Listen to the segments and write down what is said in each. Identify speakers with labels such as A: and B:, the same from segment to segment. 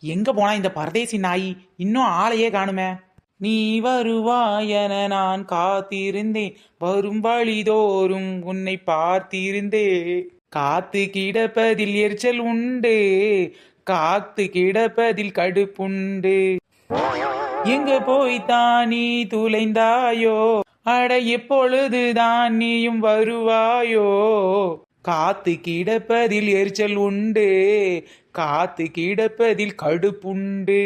A: எங்க போனா இந்த பரதேசி நாய்? இன்னும் ஆளையே காணுமே. நீ வருவாயென நான் காத்திருந்தேன், வரும் வழிதோறும் உன்னை பார்த்திருந்தே. காத்து கிடப்பதில் எரிச்சல் உண்டு, காத்து கிடப்பதில் கடுப்புண்டு. எங்க போய்த்தான் நீ துளைந்தாயோ, அட எப்பொழுதுதான் நீயும் வருவாயோ. காத்து கிடப்பதில் எரிச்சல் உண்டு, காத்து கிடப்பதில் கடுப்புண்டு.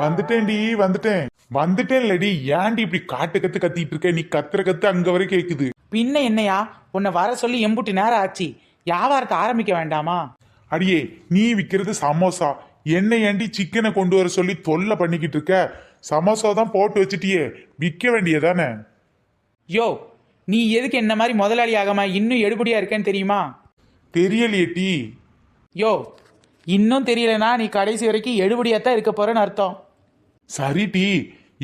B: வந்துட்டேன்டி, வந்துட்டேன்லடி. ஏன்டி இப்படி காட்டு கத்து கத்திட்டு இருக்க? நீ கத்துற கத்து அங்க வரை கேக்குது.
A: பின்ன என்னையா, உன்னை வர சொல்லி எம்புட்டு நேரம் ஆச்சு. வியாபாரத்தை ஆரம்பிக்க வேண்டாமா?
B: அடியே, நீ விக்கிறது சமோசா, என்ன ஏண்டி சிக்கனை கொண்டு வர சொல்லி தொல்லை பண்ணிக்கிட்டு இருக்க? சமோசா தான் போட்டு வச்சுட்டியே, விற்க வேண்டியதானே?
A: யோ, நீ எதுக்கு என்ன மாதிரி முதலாளி ஆகாம இன்னும் எடுபடியா இருக்கேன்னு தெரியுமா?
B: தெரியலையே டீ.
A: யோ, இன்னும் தெரியலனா நீ கடைசி வரைக்கும் எடுபடியாத்தான் இருக்க போறேன்னு அர்த்தம்.
B: சரி டீ,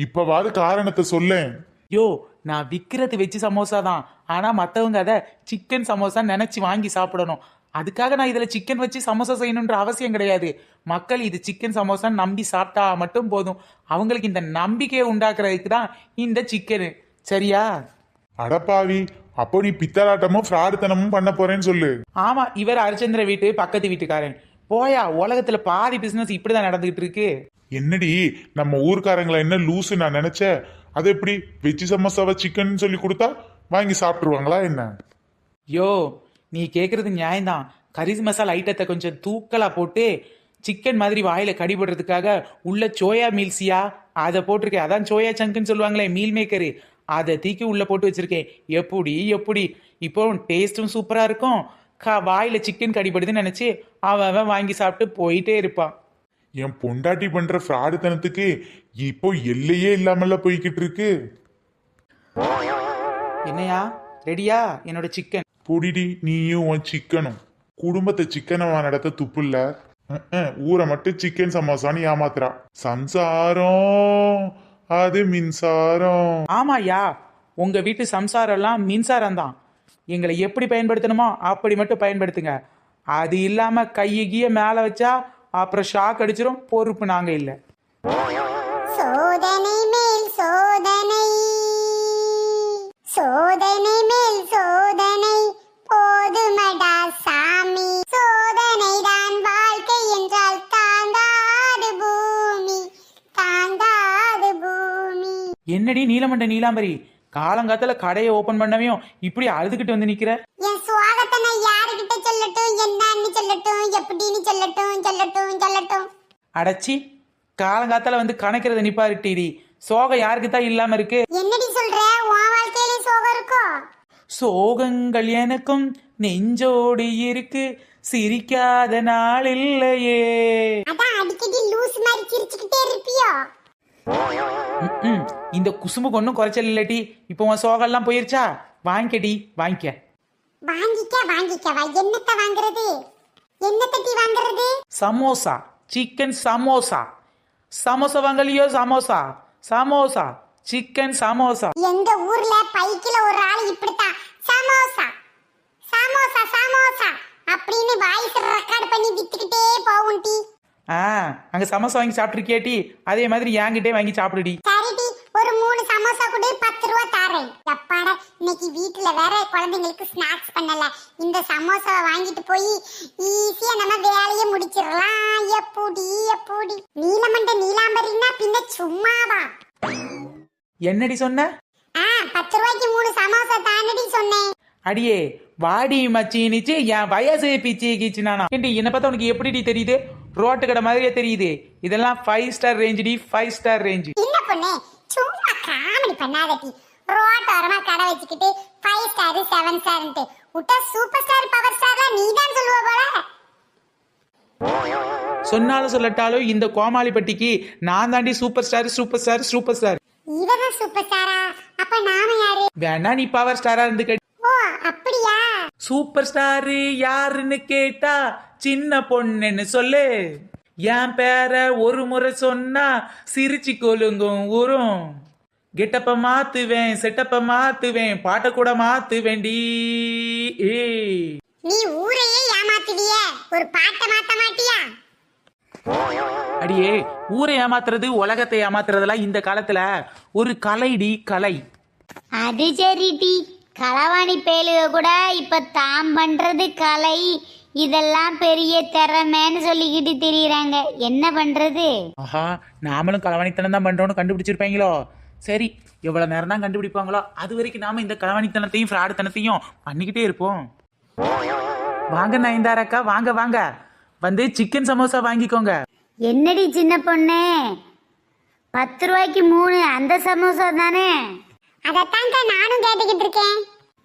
B: இப்பவாது காரணத்தை சொல்லேன்.
A: யோ, நான் விற்கிறது வெஜ் சமோசா தான். ஆனா மற்றவங்க அதை சிக்கன் சமோசா நினைச்சு வாங்கி சாப்பிடணும். அதுக்காக நான் இதுல சிக்கன் வச்சு சமோசா செய்யணுன்ற அவசியம் கிடையாது. மக்கள் இது சிக்கன் சமோசா நம்பி சாப்பிட்டா மட்டும் போதும். அவங்களுக்கு இந்த நம்பிக்கையை உண்டாக்குறதுக்கு தான் இந்த சிக்கனு. சரியா?
B: அடப்பாவி, அப்போ நீ பித்தலாட்டமும் ஃப்ராடுத்தனமும் பண்ண போறேன்னு சொல்லு.
A: ஆமா, இவர் ஹரிச்சந்திர வீட்டு பக்கத்து வீட்டுக்காரன். போயா, உலகத்துல பாதி பிசினஸ் இப்படிதான் நடந்துகிட்டு இருக்கு.
B: என்னடி, நம்ம ஊர்க்காரங்களை என்ன லூசு நான் நினைச்சேன்? அது எப்படி வெஜ்ஜி சமோசாவை சிக்கன் சொல்லி கொடுத்தா வாங்கி சாப்பிட்டுருவாங்களா என்ன?
A: யோ, நீ கேட்கறது நியாயம்தான். கறி மசாலா ஐட்டத்தை கொஞ்சம் தூக்கலா போட்டு சிக்கன் மாதிரி வாயில கடிபடுறதுக்காக உள்ள சோயா மீல்ஸியா அதை போட்டிருக்கேன். அதான் சோயா சங்குன்னு சொல்லுவாங்களே, மீல் மேக்கரு. அதை தூக்கி உள்ள போட்டு வச்சிருக்கேன். எப்படி இப்போ டேஸ்டும் சூப்பரா இருக்கும். வாயில சிக்கன் கடிபடுதுன்னு நினைச்சு அவன் வாங்கி சாப்பிட்டு போயிட்டே இருப்பான்.
B: என் பொண்டாட்டி பண்ற ஃப்ராடுத்தனத்துக்கு இப்போ எல்லையே இல்லாமல போய்கிட்டு இருக்கு.
A: என்னையா, ரெடியா என்னோட சிக்கன்?
B: பொடிடி, நீயும் உன் சிக்கனும். குடும்பத்தை சிக்கனவா நடத்த துப்பு இல்ல. ஊரை மட்டும் சிக்கன் சமோசான்னு ஏமாத்துறா. சம்சாரம் அது மின்சாரம்.
A: ஆமாயா, உங்க வீட்டு சம்சாரம் எல்லாம் மின்சாரம் தான். எங்களை எப்படி பயன்படுத்தணுமோ அப்படி மட்டும் பயன்படுத்துங்க. அது இல்லாம கைய மேல வச்சா அப்புறம் ஷாக் அடிச்சிரும். பொறுப்பு நாங்க இல்ல.
C: சோதனை மேல் சோதனை, சோதனை மேல் சோதனை, போதுமடா சாமி. சோதனை தான் வாழ்க்கை என்றால் தாங்காது பூமி, தாங்காது பூமி.
A: என்னடி நீலமண்ட நீலாம்பரி, காலங்காத்துல கடையை ஓபன் பண்ணவையும் இப்படி அழுதுகிட்டு வந்து நிக்கிற?
C: என் சுவாகத்தை நான் யாருகிட்ட சொல்லட்டும், என்னன்னு சொல்லட்டும், எப்படின்னு சொல்லட்டும்.
A: அடைச்சி, காலங்காத்தால வந்து கணக்கிறத நிப்பாருட்டி. சோகம் யாருக்கு தான் இல்லாம இருக்கு?
C: என்னடி சொல்ற? உன் வாழ்க்கையில சோகம் இருக்கோ?
A: சோகங்கள் எனக்கும் நெஞ்சோடு இருக்கு, சிரிக்காத நாள் இல்லையே.
C: அதான் அடிக்கடி லூஸ் மாதிரி சிரிச்சுக்கிட்டே இருப்பியோ?
A: இந்த குசுமுக்கு ஒன்றும் குறைச்சல் இல்லட்டி. இப்போ உன் சோகம்லாம் போயிருச்சா? வாங்கிக்கடி, வாங்கிக்க.
C: வாங்கிக்கவா? என்னத்தை வாங்குறது? என்னத்தட்டி வாங்குறது?
A: சமோசா, சிக்கன் சமோசா. சமோசா வாங்கலையோ? சமோசா சிக்கன் சமோசா.
C: எங்க ஊர்ல பைக்கில ஒரு ஆள் இப்படித்தான் சமோசா சமோசா சமோசா அப்படின்னு வாய்ஸ் ரெக்கார்ட் பண்ணி வித்துக்கிட்டே போவும் டி.
A: அங்க சமோசா வாங்கி சாப்பிட்டுருக்கியாட்டி? அதே மாதிரி என்கிட்டே வாங்கி சாப்பிடுடி.
C: சரிடி, ஒரு 3 சமோசா கூட 10 ரூபா தாரேன். எப்பாடா, இன்னைக்கு வீட்டுல வேற குழந்தைங்களுக்கு ஸ்நாக்ஸ் பண்ணல. இந்த சமோசாவை வாங்கிட்டு போய் ஈஸியா நம்ம வேலையை முடிச்சிடலாம். எப்படி நீலமண்ட நீலாம்பரின்னா பின்ன சும்மாவா?
A: என்னடி சொன்ன?
C: 10 ரூபாய்க்கு 3 சமோசா தானடி சொன்னேன்.
A: அடியே வாடி மச்சினிச்சு, என் வயசு பிச்சு கீச்சுனானா? என்ன பார்த்தா உனக்கு எப்படி தெரியுது? ரோட்டு கடை மாதிரியே தெரியுது. இதெல்லாம் 5 ஸ்டார் ரேஞ்சு. 5 star range.
C: என்ன பொண்ணு, சும்மா காமெடி பண்ணாதடி. ரோட்டோரமா கடை வச்சுக்கிட்டு 5 ஸ்டார் 7 ஸ்டார்ன்ட்டு விட்டா சூப்பர் ஸ்டார் பவர் ஸ்டார்லாம் நீ தான் சொல்லுவ போல.
A: சொன்னாலும் சொல்லட்டாலும் இந்த கோமாளிப்பட்டிக்கு நான் தாண்டி சூப்பர் ஸ்டார்.
C: இவதான் சூப்பர் ஸ்டாரா? அப்ப நாம யாரு?
A: வேணா நீ பவர் ஸ்டாரா இருந்து.
C: ஓ அப்படியா?
A: சூப்பர் ஸ்டார் யாருன்னு கேட்டா சின்ன பொண்ணுன்னு சொல்லு. என் பேர ஒரு முறை சொன்னா சிரிச்சு கொலுங்கும் ஊரும். கெட்டப்ப மாத்துவேன், செட்டப்ப மாத்துவேன், பாட்ட கூட மாத்துவேண்டி.
C: நீ ஊரையே ஏமாத்துவிய, ஒரு பாட்டை மாத்த மாட்டியா?
A: அடியே, ஊரை ஏமாத்துறது உலகத்தை ஏமாத்துறதெல்லாம் இந்த காலத்துல ஒரு கலைடி, கலை.
D: அது சரிடி, களவாணி பேலுக கூட இப்ப தாம் பண்றது கலை, இதெல்லாம் பெரிய திறமைன்னு சொல்லிக்கிட்டு திரியுறாங்க. என்ன பண்றது?
A: ஆஹா, நாமளும் களவாணித்தனம் தான் பண்றோம்னு கண்டுபிடிச்சிருப்பாங்களோ. சரி, எவ்வளவு நேரம் தான் கண்டுபிடிப்பாங்களோ அது வரைக்கும் நாம இந்த களவாணித்தனத்தையும் ஃப்ராடுத்தனத்தையும் பண்ணிக்கிட்டே இருப்போம். வாங்க நயன்தாராக்கா, வாங்க வாங்க, வந்து சிக்கன் சமோசா வாங்கிக்கோங்க.
D: என்னடி சின்ன பொண்ணு, 10 ரூபாய்க்கு 3 அந்த சமோசா தானே?
C: அதத்தாங்க நானும் கேட்டுக்கிட்டு இருக்கேன்.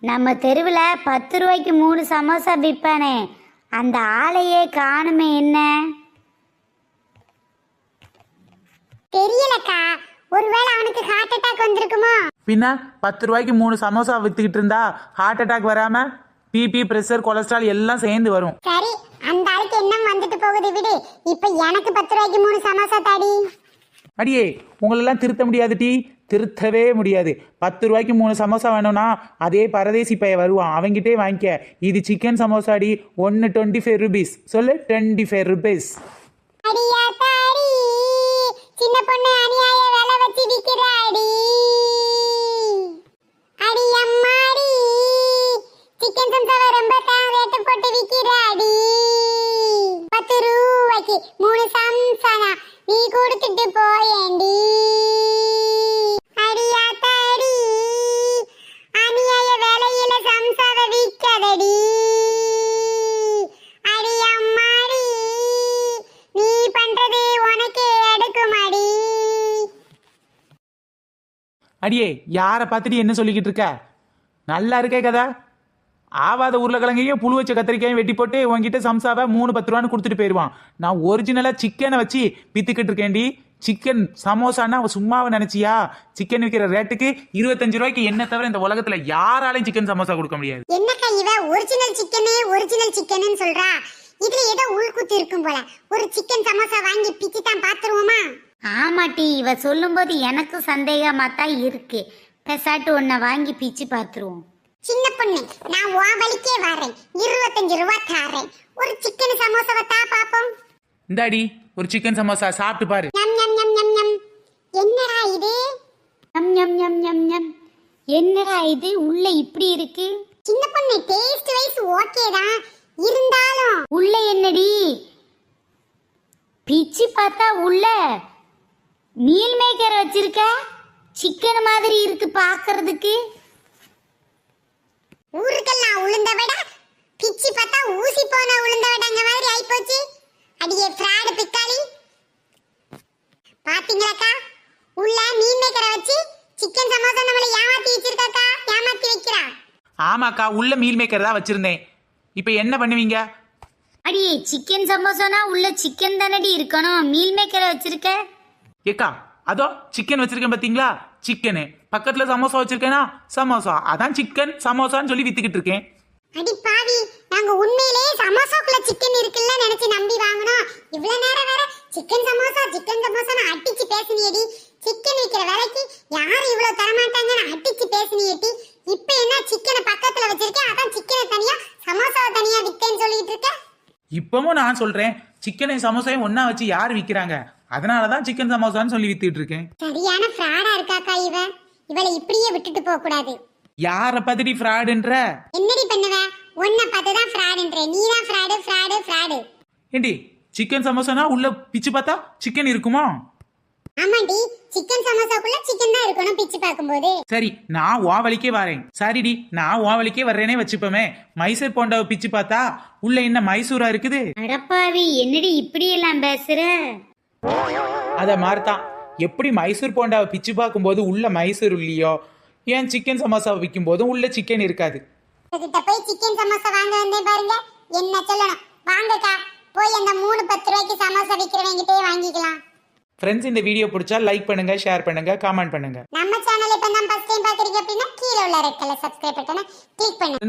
D: நம்ம தெருவில் 10 ரூபாய்க்கு 3 சமோசா விற்பானே, அந்த ஆளையே காணுமே. என்ன
C: தெரியலக்கா, ஒருவேளை அவனுக்கு ஹார்ட் அட்டாக் வந்திருக்குமோ?
A: பின்ன 10 ரூபாய்க்கு 3 சமோசா வித்துக்கிட்டு இருந்தா ஹார்ட் அட்டாக் வராம பிபி, பிரஷர், கொலஸ்ட்ரால் எல்லாம் சேர்ந்து வரும்.
C: சரி, அந்த ஆளுக்கு என்ன வந்துட்டு போகுது விடு. இப்ப எனக்கு 10 ரூபாய்க்கு 3 சமோசா தாடி.
A: அடியே, உங்களெல்லாம் திருத்த முடியாது டி, திருத்தவே முடியாது. 10 ரூபாய்க்கு 3 சமோசா வேணும்னா அதே பரதேசி பைய வருவான், அவங்கிட்டே வாங்கிக்க. இது சிக்கன் சமோசாடி, 1 25 rupees. சொல்லு, 25 rupees.
C: அடியா தாடி, சின்ன பொண்ணு அநியாய விலை வச்சு விக்கிறாடி. அடி அம்மாடி, சிக்கன் சம்சாவை ரொம்ப தான் ரேட்டு போட்டு விக்கிறாடி. 10 ரூபாய்க்கு 3 சம்சானா நீ கொடுத்துட்டு போயேண்டி. அடியா தாடி, அநியாய விலையில சம்சாவை விற்காதடி. அடி அம்மாடி, நீ பண்றது உனக்கே எடுக்குமாடி.
A: அடியே, யாரை பார்த்துட்டு என்ன சொல்லிக்கிட்டு இருக்க? நல்லா இருக்கே கதா. ஆவாத உருளைக்கிழங்கையும் புழு வச்ச கத்திரிக்காயும் வெட்டி போட்டு உங்ககிட்ட சம்சாவை 3 10 ரூபான்னு கொடுத்துட்டு போயிடுவான். நான் ஒரிஜினலா சிக்கனை வச்சு வித்துக்கிட்டு இருக்கேன்டி. சிக்கன் சமோசான்னா சும்மாவை நினைச்சியா? சிக்கன் விற்கிற ரேட்டுக்கு 25 ரூபாய்க்கு என்ன தவிர இந்த உலகத்துல யாராலையும் சிக்கன் சமோசா கொடுக்க முடியாது.
C: என்னக்கா இவ ஒரிஜினல் சிக்கன்னு சொல்றா? இதுல ஏதோ உள்குத்து இருக்கும் போல. ஒரு சிக்கன் சமோசா வாங்கி பிச்சு தான் பாத்துருவோமா?
D: ஆமாட்டி, இவ சொல்லும்போது எனக்கும் சந்தேகமா தான் இருக்கு. பெசாட்டு ஒன்ன வாங்கி பிச்சு பார்த்துருவோம்.
C: சின்ன பொண்ணு, நான் உன் வழிக்கே வரேன். 25 ரூபாய் தாரேன். ஒரு சிக்கன் சமோசாவை தா பாப்போம்.
A: இந்தாடி ஒரு சிக்கன் சமோசா, சாப்பிட்டு பாரு.
C: ஞம் ஞம் ஞம் ஞம் ஞம். என்னடா இது?
D: ஞம் ஞம் ஞம் ஞம் ஞம். என்னடா இது, உள்ள இப்படி இருக்கு?
C: சின்ன பொண்ணு, டேஸ்ட் வைஸ் ஓகே தான், இருந்தாலும்
D: உள்ள என்னடி? பிச்சு பார்த்தா உள்ள மீல் மேக்கர் வச்சிருக்க. சிக்கன் மாதிரி இருக்கு பார்க்கிறதுக்கு.
C: ஊருக்கெல்லாம் உளுந்த விட பிச்சு பார்த்தா ஊசி போன உளுந்த விடங்க மாதிரி ஆயிப்போச்சு. அடியே ஃப்ராடு பிக்காளி, பாத்தீங்களாக்கா? உள்ள மீன் மேக்கரை வச்சு சிக்கன் சமோசா நம்மளை ஏமாத்தி வச்சிருக்காக்கா, ஏமாத்தி வைக்கிறா.
A: ஆமாக்கா, உள்ள மீல் மேக்கர் தான் வச்சிருந்தேன். இப்போ என்ன பண்ணுவீங்க?
D: அடியே, சிக்கன் சமோசானா உள்ள சிக்கன் தானடி இருக்கணும், மீல் மேக்கரை வச்சிருக்க.
A: ஏக்கா, அதோ சிக்கன் வச்சிருக்கேன் பாத்தீங்களா? சிக்கனு பக்கத்துல சமோசா வச்சிருக்கேனா? சமோசா, அதான் சிக்கன் சமோசான்னு சொல்லி வித்துக்கிட்டு இருக்கேன்.
C: அடி பாவி, நாங்க உண்மையிலேயே சமோசாக்குள்ள சிக்கன் இருக்குல்ல நினைச்சு நம்பி வாங்கினோம். இவ்வளவு நேரம் வேற சிக்கன் சமோசான்னு அடிச்சு பேசினியடி. சிக்கன் விற்கிற விலைக்கு யாரும் இவ்வளவு தரமாட்டாங்கன்னு அடிச்சு பேசினியடி. இப்ப என்ன சிக்கனை பக்கத்துல வச்சிருக்கேன், அதான் சிக்கனை தனியா சமோசாவை தனியா வித்தேன்னு சொல்லிட்டு இருக்க.
A: இப்பவும் நான் சொல்றேன், சிக்கனையும் சமோசாவையும் ஒன்னா வச்சு யார் விற்கிறாங்க? அதனாலதான் சிக்கன் சமோசான்னு சொல்லி வித்துட்டு இருக்கேன்.
C: சரியான ஃப்ராடா இருக்காக்கா இவளை இப்படியே விட்டுட்டு போக கூடாது.
A: யார பத்திரி ஃப்ராடுன்ற?
C: என்னடி பண்ணுவ? உன்னை பார்த்துதான் ஃப்ராடுன்ற. நீதான் ஃப்ராடு.
A: ஏண்டி, சிக்கன் சமோசானா உள்ள பிச்சு பார்த்தா சிக்கன் இருக்குமா?
C: ஆமாண்டி, சிக்கன் சமோசாக்குள்ள சிக்கன் தான் இருக்கணும் பிச்சு பார்க்கும்போது.
A: சரி, நான் உன் வழிக்கே வரேன். சரிடி, நான் உன் வழிக்கே வர்றேனே வச்சுப்போமே. மைசூர் போண்டாவை பிச்சு பார்த்தா உள்ள என்ன மைசூரா இருக்குது?
D: அடப்பாவி, என்னடி இப்படி எல்லாம் பேசுற?
A: அத மாதிரிதான், எப்படி மைசூர் போண்டாவை பிச்சு பார்க்கும்போது உள்ள மைசூர் இல்லையோ, ஏன் சிக்கன் சமோசாவை விற்கும் போதும் உள்ள சிக்கன் இருக்காது.
C: கிட்ட போய் சிக்கன் சமோசா வாங்க வந்தேன் பாருங்க, என்ன சொல்லணும்? வாங்கக்கா, போய் அந்த 3 10 ரூபாய்க்கு சமோசா விற்கிறவங்கிட்டே வாங்கிக்கலாம்.
A: ஃப்ரெண்ட்ஸ், இந்த வீடியோ பிடிச்சா லைக் பண்ணுங்க, ஷேர் பண்ணுங்க, கமெண்ட் பண்ணுங்க.
C: நம்ம சேனல் இப்ப தான் ஃபர்ஸ்ட் டைம் பாக்குறீங்க அப்படின்னா கீழே உள்ள ரெட் கலர் சப்ஸ்கிரைப் பட்டனை கிளிக் பண்ணுங்க.